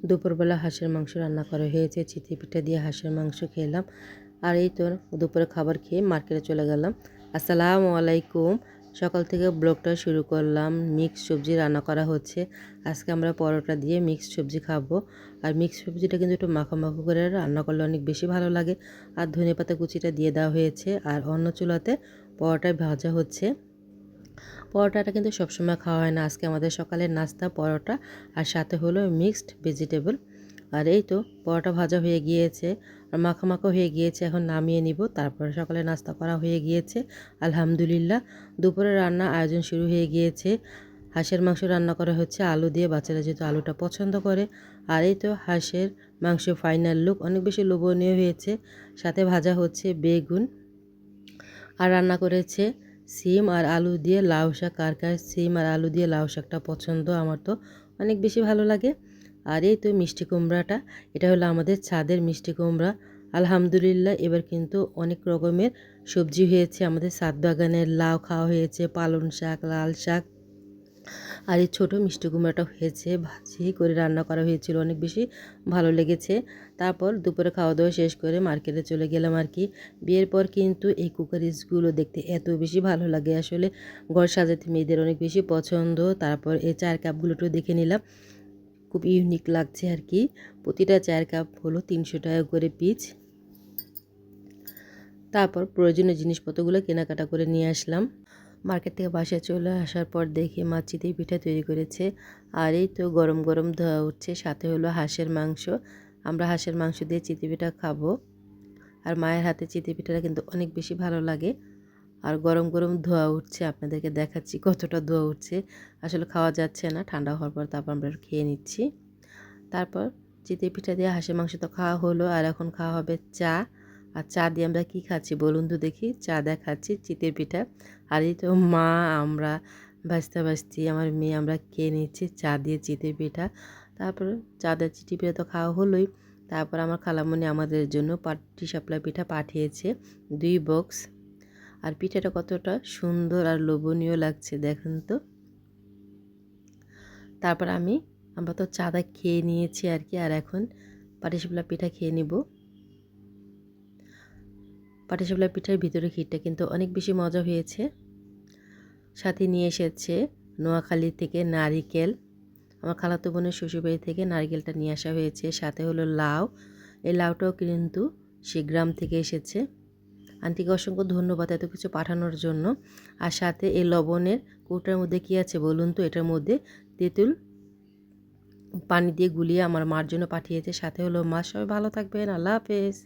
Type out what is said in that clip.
দুপুরবেলা হাঁসের মাংস রান্না করা হয়েছে। চিতই পিঠা দিয়ে হাঁসের মাংস খেলাম। আর এই তো দুপুরে খাবার খেয়ে মার্কেটে চলে গেলাম। আসসালামু আলাইকুম। সকাল থেকে ব্লগটা শুরু করলাম। মিক্স সবজি রান্না করা হচ্ছে। আজকে আমরা পরোটা দিয়ে মিক্স সবজি খাবো। আর মিক্স সবজিটা কিন্তু একটু মাখো মাখো করে রান্না করলে অনেক বেশি ভালো লাগে। আর ধনেপাতা কুচিটা দিয়ে দেওয়া হয়েছে। আর অন্য চুলাতে পরোটা ভাজা হচ্ছে। পরোটাটা কিন্তু সবসময় খাওয়া হয় না। আজকে আমাদের সকালের নাস্তা পরোটা, আর সাথে হলো মিক্সড ভেজিটেবল। আর এই তো পরোটা ভাজা হয়ে গিয়েছে আর মাখা মাখা হয়ে গিয়েছে। এখন নামিয়ে নিব। তারপরে সকালে নাস্তা করা হয়ে গিয়েছে আলহামদুলিল্লাহ। দুপুরে রান্না আয়োজন শুরু হয়ে গিয়েছে। হাঁসের মাংস রান্না করা হচ্ছে আলু দিয়ে, বাচ্চারা যেহেতু আলুটা পছন্দ করে। আর এই তো হাঁসের মাংস ফাইনাল লুক, অনেক বেশি লোভনীয় হয়েছে। সাথে ভাজা হচ্ছে বেগুন। আর রান্না করেছে সিম আর আলু দিয়ে লাউ শাক। কার কার সিম আর আলু দিয়ে লাউ শাকটা পছন্দ, আমার তো অনেক বেশি ভালো লাগে। আর এই তো মিষ্টি কুমড়াটা, এটা হলো আমাদের ছাদের মিষ্টি কুমড়া। আলহামদুলিল্লাহ এবার কিন্তু অনেক রকমের সবজি হয়েছে। আমাদের ছাদ বাগানের লাউ খাওয়া হয়েছে, পালং শাক, লাল শাক। আর এই ছোটো মিষ্টি কুমড়াটা হয়েছে, ভাজি করে রান্না করা হয়েছিল, অনেক বেশি ভালো লেগেছে। তারপর দুপুরে খাওয়া দাওয়া শেষ করে মার্কেটে চলে গেলাম আর কি। বিয়ের পর কিন্তু এই কুকারিজগুলো দেখতে এত বেশি ভালো লাগে, আসলে ঘর সাজাতে মেয়েদের অনেক বেশি পছন্দ। তারপর এই চায়ের কাপগুলো একটু দেখে নিলাম, খুব ইউনিক লাগছে আর কি। প্রতিটা চায়ের কাপ হলো 300 টাকা করে পিস। তারপর প্রয়োজনীয় জিনিসপত্রগুলো কেনাকাটা করে নিয়ে আসলাম। মার্কেট থেকে বাসায় চলে আসার পর দেখি মা চিতই পিঠা তৈরি করেছে। আর এই তো গরম গরম ধোয়া উঠছে, সাথে হলো হাঁসের মাংস। আমরা হাঁসের মাংস দিয়ে চিতই পিঠা খাবো। আর মায়ের হাতে চিতই পিঠাটা কিন্তু অনেক বেশি ভালো লাগে। আর গরম গরম ধোয়া উঠছে, আপনাদেরকে দেখাচ্ছি কতটা ধোয়া উঠছে। আসলে খাওয়া যাচ্ছে না, ঠান্ডা হওয়ার পর তারপর আমরা খেয়ে নিচ্ছি। তারপর চিতই পিঠা দিয়ে হাঁসের মাংস তো খাওয়া হলো, আর এখন খাওয়া হবে চা। আর চা দিয়ে আমরা কী খাচ্ছি বলুন তো দেখি। চা দিয়ে খাচ্ছি চিতই পিঠা। আর এই তো মা, আমরা ভাজতে ভাজতে আমার মেয়ে আমরা খেয়ে নিচ্ছি চা দিয়ে চিতই পিঠা। তারপর চা দিয়ে চিতই পিঠা তো খাওয়া হলোই। তারপর আমার খালামণি আমাদের জন্য পাটিসাপলা পিঠা পাঠিয়েছে 2 বক্স। আর পিঠাটা কতটা সুন্দর আর লোভনীয় লাগছে দেখেন তো। তারপর আমরা তো চাঁদা খেয়ে নিয়েছি আর কি। আর এখন পাটিসাপলা পিঠা খেয়ে নিব। পাটিসাপলা পিঠার ভিতরে ক্ষীরটা কিন্তু অনেক বেশি মজা হয়েছে। সাথে নিয়ে এসেছে নোয়াখালী থেকে নারিকেল। আমার খালাতো বোনের শ্বশুরবাড়ি থেকে নারিকেলটা নিয়ে আসা হয়েছে। সাথে হলো লাউ। এই লাউটাও কিন্তু সে গ্রাম থেকে এসেছে। আন্টিকে অসংখ্য ধন্যবাদ এত কিছু পাঠানোর জন্য। আর সাথে এই লবণের কৌটার মধ্যে কী আছে বলুন তো, এটার মধ্যে তেঁতুল পানি দিয়ে গুলিয়ে আমার মার জন্য পাঠিয়েছে। সাথে হলো মা। সবাই ভালো থাকবেন, আল্লাহ হাফেজ।